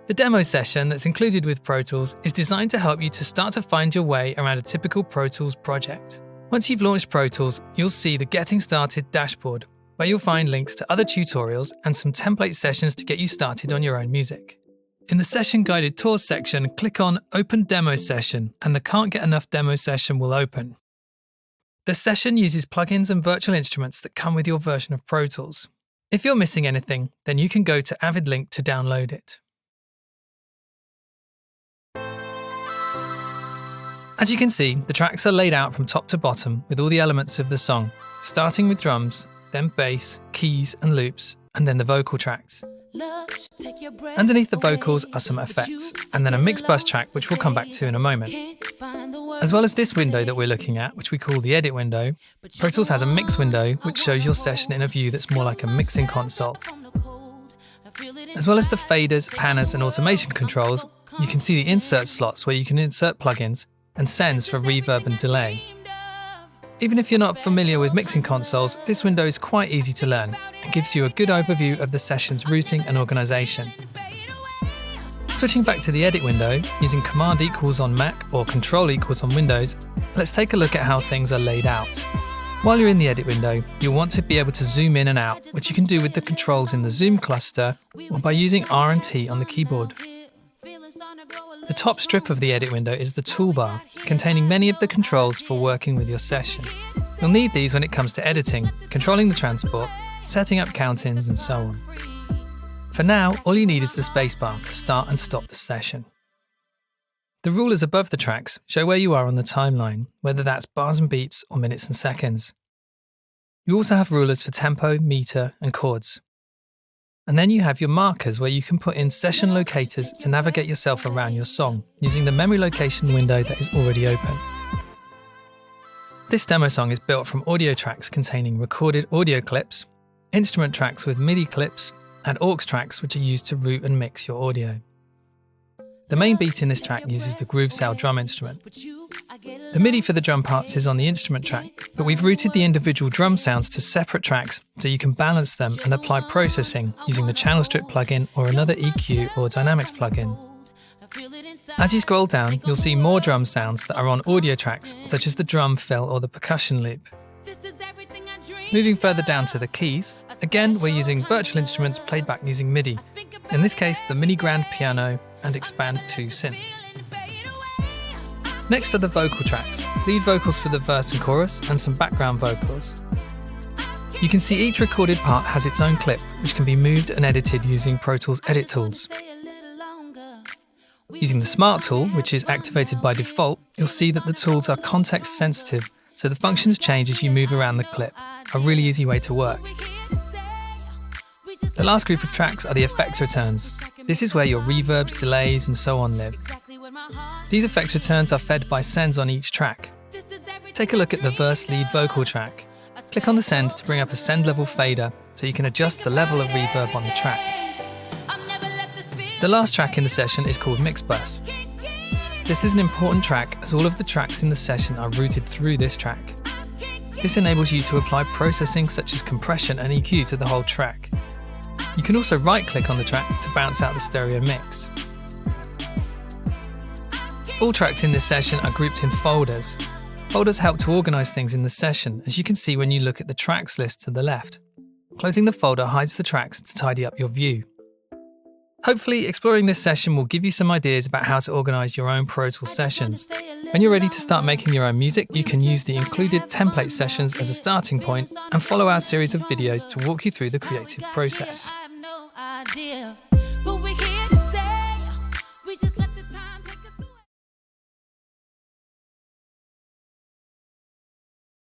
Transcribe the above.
The demo session that's included with Pro Tools is designed to help you to start to find your way around a typical Pro Tools project. Once you've launched Pro Tools, you'll see the Getting Started dashboard, where you'll find links to other tutorials and some template sessions to get you started on your own music. In the Session Guided Tours section, click on Open Demo Session and the Can't Get Enough demo session will open. The session uses plugins and virtual instruments that come with your version of Pro Tools. If you're missing anything, then you can go to Avid link to download it. As you can see, the tracks are laid out from top to bottom with all the elements of the song, starting with drums, then bass, keys and loops, and then the vocal tracks. Underneath the vocals are some effects, and then a mix bus track which we'll come back to in a moment. As well as this window that we're looking at, which we call the edit window, Pro Tools has a mix window which shows your session in a view that's more like a mixing console. As well as the faders, panners and automation controls, you can see the insert slots where you can insert plugins and sends for reverb and delay. Even if you're not familiar with mixing consoles, this window is quite easy to learn and gives you a good overview of the session's routing and organisation. Switching back to the edit window, using Command equals on Mac or Control equals on Windows, let's take a look at how things are laid out. While you're in the edit window, you'll want to be able to zoom in and out, which you can do with the controls in the zoom cluster or by using R and T on the keyboard. The top strip of the edit window is the toolbar, containing many of the controls for working with your session. You'll need these when it comes to editing, controlling the transport, setting up count-ins and so on. For now, all you need is the spacebar to start and stop the session. The rulers above the tracks show where you are on the timeline, whether that's bars and beats or minutes and seconds. You also have rulers for tempo, meter and chords. And then you have your markers where you can put in session locators to navigate yourself around your song using the memory location window that is already open. This demo song is built from audio tracks containing recorded audio clips, instrument tracks with MIDI clips, and aux tracks which are used to route and mix your audio. The main beat in this track uses the groove cell drum instrument. The MIDI for the drum parts is on the instrument track, but we've routed the individual drum sounds to separate tracks so you can balance them and apply processing using the Channel Strip plugin or another EQ or Dynamics plugin. As you scroll down, you'll see more drum sounds that are on audio tracks, such as the drum fill or the percussion loop. Moving further down to the keys, again we're using virtual instruments played back using MIDI, in this case the Mini Grand Piano and Expand 2 synth. Next are the vocal tracks, lead vocals for the verse and chorus and some background vocals. You can see each recorded part has its own clip, which can be moved and edited using Pro Tools edit tools. Using the Smart tool, which is activated by default, you'll see that the tools are context sensitive, so the functions change as you move around the clip, a really easy way to work. The last group of tracks are the effects returns. This is where your reverbs, delays and so on live. These effects returns are fed by sends on each track. Take a look at the verse lead vocal track. Click on the send to bring up a send level fader so you can adjust the level of reverb on the track. The last track in the session is called Mix Bus. This is an important track as all of the tracks in the session are routed through this track. This enables you to apply processing such as compression and EQ to the whole track. You can also right-click on the track to bounce out the stereo mix. All tracks in this session are grouped in folders. Folders help to organise things in the session, as you can see when you look at the tracks list to the left. Closing the folder hides the tracks to tidy up your view. Hopefully, exploring this session will give you some ideas about how to organise your own Pro Tools sessions. When you're ready to start making your own music, you can use the included template sessions as a starting point and follow our series of videos to walk you through the creative process.